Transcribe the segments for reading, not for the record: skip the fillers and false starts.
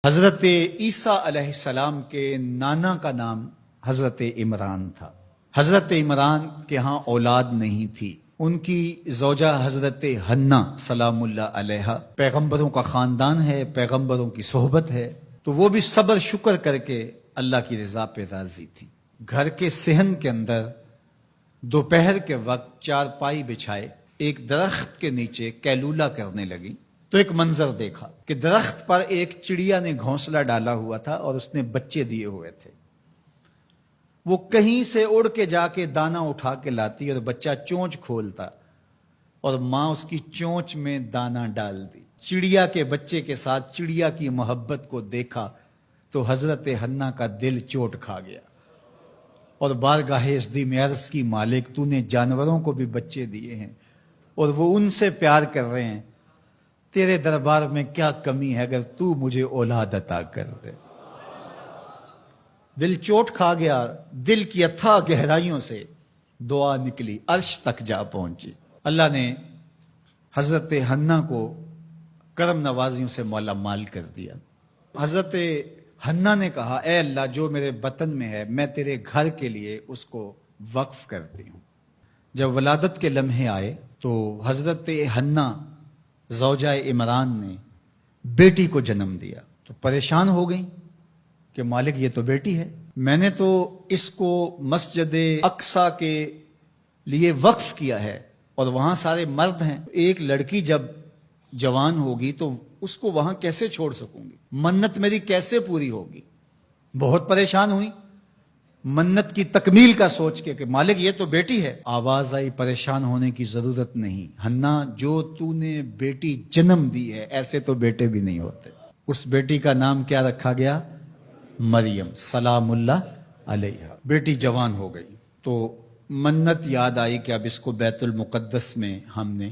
حضرت عیسیٰ علیہ السلام کے نانا کا نام حضرت عمران تھا۔ حضرت عمران کے ہاں اولاد نہیں تھی، ان کی زوجہ حضرت حنا سلام اللہ علیہ، پیغمبروں کا خاندان ہے، پیغمبروں کی صحبت ہے، تو وہ بھی صبر شکر کر کے اللہ کی رضا پہ راضی تھی۔ گھر کے صحن کے اندر دوپہر کے وقت چارپائی بچھائے ایک درخت کے نیچے قیلولہ کرنے لگی تو ایک منظر دیکھا کہ درخت پر ایک چڑیا نے گھونسلہ ڈالا ہوا تھا اور اس نے بچے دیے ہوئے تھے۔ وہ کہیں سے اڑ کے جا کے دانا اٹھا کے لاتی اور بچہ چونچ کھولتا اور ماں اس کی چونچ میں دانا ڈال دی۔ چڑیا کے بچے کے ساتھ چڑیا کی محبت کو دیکھا تو حضرت حنا کا دل چوٹ کھا گیا اور بارگاہ عزدی میں عرض کی، مالک تو نے جانوروں کو بھی بچے دیے ہیں اور وہ ان سے پیار کر رہے ہیں، تیرے دربار میں کیا کمی ہے اگر تو مجھے اولاد عطا کر دے۔ دل چوٹ کھا گیا، دل کی اتھا گہرائیوں سے دعا نکلی، عرش تک جا پہنچی۔ اللہ نے حضرت حنا کو کرم نوازیوں سے مولا مال کر دیا۔ حضرت حنا نے کہا، اے اللہ جو میرے بطن میں ہے میں تیرے گھر کے لیے اس کو وقف کرتی ہوں۔ جب ولادت کے لمحے آئے تو حضرت حنا زوجہ عمران نے بیٹی کو جنم دیا تو پریشان ہو گئیں کہ مالک یہ تو بیٹی ہے، میں نے تو اس کو مسجد اقصی کے لیے وقف کیا ہے اور وہاں سارے مرد ہیں، ایک لڑکی جب جوان ہوگی تو اس کو وہاں کیسے چھوڑ سکوں گی، منت میری کیسے پوری ہوگی۔ بہت پریشان ہوئی منت کی تکمیل کا سوچ کے کہ مالک یہ تو بیٹی ہے۔ آواز آئی، پریشان ہونے کی ضرورت نہیں حنا، جو تو نے بیٹی جنم دی ہے ایسے تو بیٹے بھی نہیں ہوتے۔ اس بیٹی کا نام کیا رکھا گیا؟ مریم سلام اللہ علیہ۔ بیٹی جوان ہو گئی تو منت یاد آئی کہ اب اس کو بیت المقدس میں ہم نے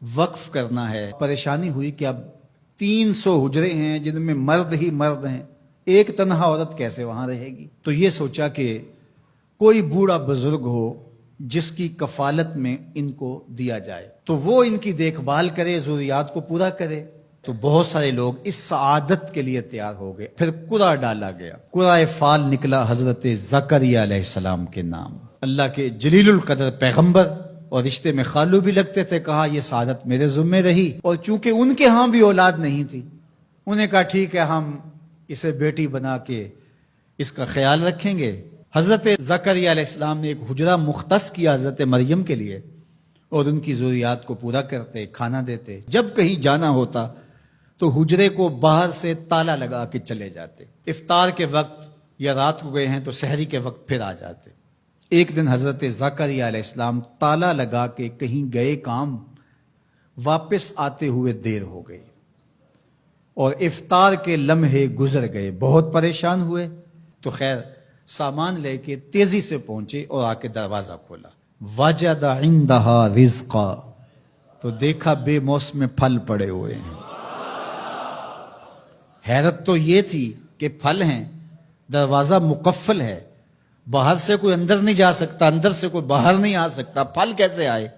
وقف کرنا ہے۔ پریشانی ہوئی کہ اب 300 حجرے ہیں جن میں مرد ہی مرد ہیں، ایک تنہا عورت کیسے وہاں رہے گی؟ تو یہ سوچا کہ کوئی بوڑھا بزرگ ہو جس کی کفالت میں ان کو دیا جائے تو وہ ان کی دیکھ بھال کرے، ضروریات کو پورا کرے۔ تو بہت سارے لوگ اس سعادت کے لیے تیار ہو گئے۔ پھر قرعہ ڈالا گیا، قرعہ فال نکلا حضرت زکریا علیہ السلام کے نام۔ اللہ کے جلیل القدر پیغمبر اور رشتے میں خالو بھی لگتے تھے، کہا یہ سعادت میرے ذمہ رہی، اور چونکہ ان کے ہاں بھی اولاد نہیں تھی انہیں کہا ٹھیک ہے ہم اسے بیٹی بنا کے اس کا خیال رکھیں گے۔ حضرت زکریا علیہ السلام نے ایک حجرہ مختص کیا حضرت مریم کے لیے اور ان کی ضروریات کو پورا کرتے، کھانا دیتے۔ جب کہیں جانا ہوتا تو حجرے کو باہر سے تالا لگا کے چلے جاتے، افطار کے وقت یا رات کو گئے ہیں تو سحری کے وقت پھر آ جاتے۔ ایک دن حضرت زکریا علیہ السلام تالا لگا کے کہیں گئے کام، واپس آتے ہوئے دیر ہو گئی اور افطار کے لمحے گزر گئے، بہت پریشان ہوئے تو خیر سامان لے کے تیزی سے پہنچے اور آ کے دروازہ کھولا، وجد عندہا رزقا، تو دیکھا بے موسم پھل پڑے ہوئے ہیں۔ حیرت تو یہ تھی کہ پھل ہیں، دروازہ مقفل ہے، باہر سے کوئی اندر نہیں جا سکتا، اندر سے کوئی باہر نہیں آ سکتا، پھل کیسے آئے؟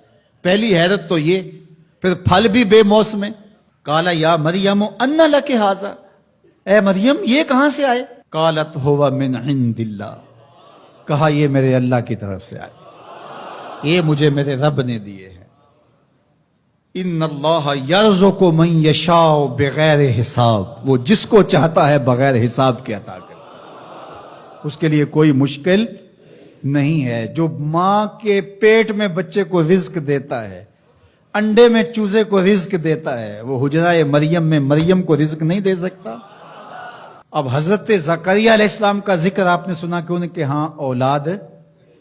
پہلی حیرت تو یہ، پھر پھل بھی بے موسم ہے۔ قالا یا مریم انا لک ھذا، اے مریم یہ کہاں سے آئے؟ قالت ھو من عند اللہ، کہا یہ میرے اللہ کی طرف سے آئے، یہ مجھے میرے رب نے دیے ہیں۔ ان اللہ یرزق من یشاء بغیر حساب، وہ جس کو چاہتا ہے بغیر حساب کے عطا کرتا ہے، اس کے لیے کوئی مشکل نہیں ہے۔ جو ماں کے پیٹ میں بچے کو رزق دیتا ہے، انڈے میں چوزے کو رزق دیتا ہے، وہ حجرہ مریم میں مریم کو رزق نہیں دے سکتا؟ اب حضرت زکریا علیہ السلام کا ذکر آپ نے سنا کہ ان کے ہاں اولاد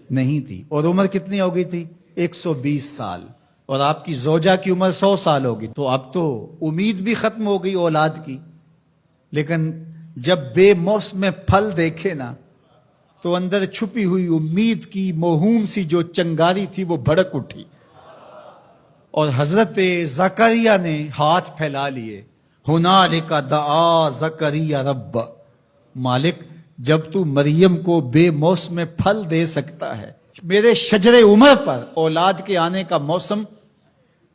نہیں تھی اور عمر کتنی ہو گئی تھی؟ 120 سال، اور آپ کی زوجہ کی عمر 100 سال ہوگی، تو اب تو امید بھی ختم ہو گئی اولاد کی۔ لیکن جب بے موسم پھل دیکھے نا تو اندر چھپی ہوئی امید کی موہوم سی جو چنگاری تھی وہ بھڑک اٹھی اور حضرت زکریا نے ہاتھ پھیلا لیے، ہنالک دعا زکریا رب، مالک جب تو مریم کو بے موسم پھل دے سکتا ہے، میرے شجر عمر پر اولاد کے آنے کا موسم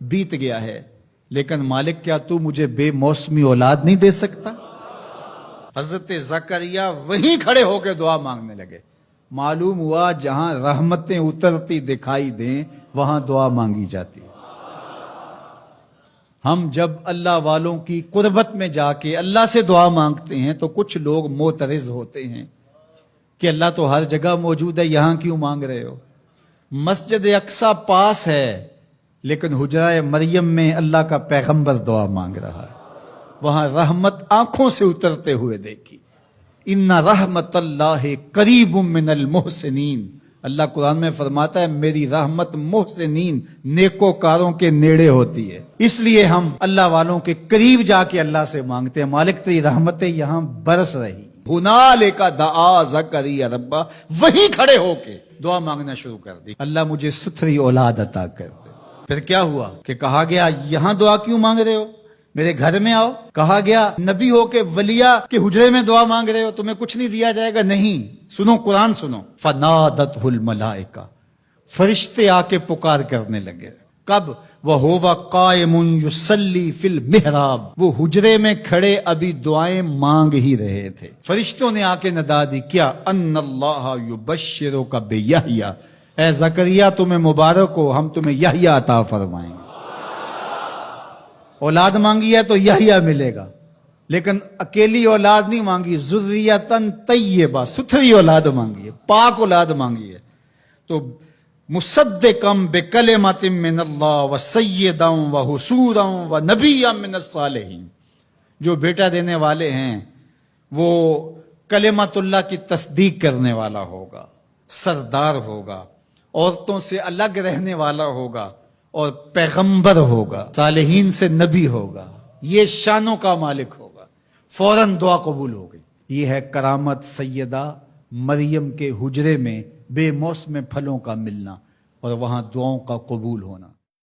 بیت گیا ہے، لیکن مالک کیا تو مجھے بے موسمی اولاد نہیں دے سکتا؟ حضرت زکریا وہیں کھڑے ہو کے دعا مانگنے لگے. معلوم ہوا جہاں رحمتیں اترتی دکھائی دیں وہاں دعا مانگی جاتی. ہم جب اللہ والوں کی قربت میں جا کے اللہ سے دعا مانگتے ہیں تو کچھ لوگ معترض ہوتے ہیں کہ اللہ تو ہر جگہ موجود ہے، یہاں کیوں مانگ رہے ہو؟ مسجد اقصی پاس ہے لیکن حجرہ مریم میں اللہ کا پیغمبر دعا مانگ رہا ہے، وہاں رحمت آنکھوں سے اترتے ہوئے دیکھی. ان رحمت اللہ قریب من المحسنین، اللہ قرآن میں فرماتا ہے میری رحمت محسنین نیکوکاروں کے نیڑے ہوتی ہے. اس لیے ہم اللہ والوں کے قریب جا کے اللہ سے مانگتے ہیں، مالک تیری رحمتیں یہاں برس رہی. ہنالک دعا زکریا ربا، وہیں کھڑے ہو کے دعا مانگنا شروع کر دی، اللہ مجھے ستھری اولاد عطا کر دے. پھر کیا ہوا کہ کہا گیا یہاں دعا کیوں مانگ رہے ہو، میرے گھر میں آؤ. کہا گیا نبی ہو کے ولیہ کے حجرے میں دعا مانگ رہے ہو، تمہیں کچھ نہیں دیا جائے گا. نہیں، سنو قرآن سنو. فنادتہ الملائکہ، فرشتے آ کے پکار کرنے لگے. کب؟ وَهُوَ قَائِمٌ يُصَلِّي فِي الْمِحْرَابِ، وہ حجرے میں کھڑے ابھی دعائیں مانگ ہی رہے تھے. فرشتوں نے آ کے ندا دی کیا؟ ان اللہ یبشرک بیحییٰ، اے زکریا تمہیں مبارک ہو، ہم تمہیں یحییٰ عطا فرمائیں گے. اولاد مانگی ہے تو یحییٰ ملے گا، لیکن اکیلی اولاد نہیں مانگی، ذریۃً طیبہ، ستھری اولاد مانگی ہے، پاک اولاد مانگی ہے. تو مصدقم بکلمۃ من اللہ وسیدا وحصورا ونبیا من الصالحین، جو بیٹا دینے والے ہیں وہ کلمت اللہ کی تصدیق کرنے والا ہوگا، سردار ہوگا، عورتوں سے الگ رہنے والا ہوگا اور پیغمبر ہوگا، صالحین سے نبی ہوگا، یہ شانوں کا مالک ہوگا. فوراً دعا قبول ہو گئی. یہ ہے کرامت سیدہ مریم کے حجرے میں بے موسم پھلوں کا ملنا اور وہاں دعاؤں کا قبول ہونا.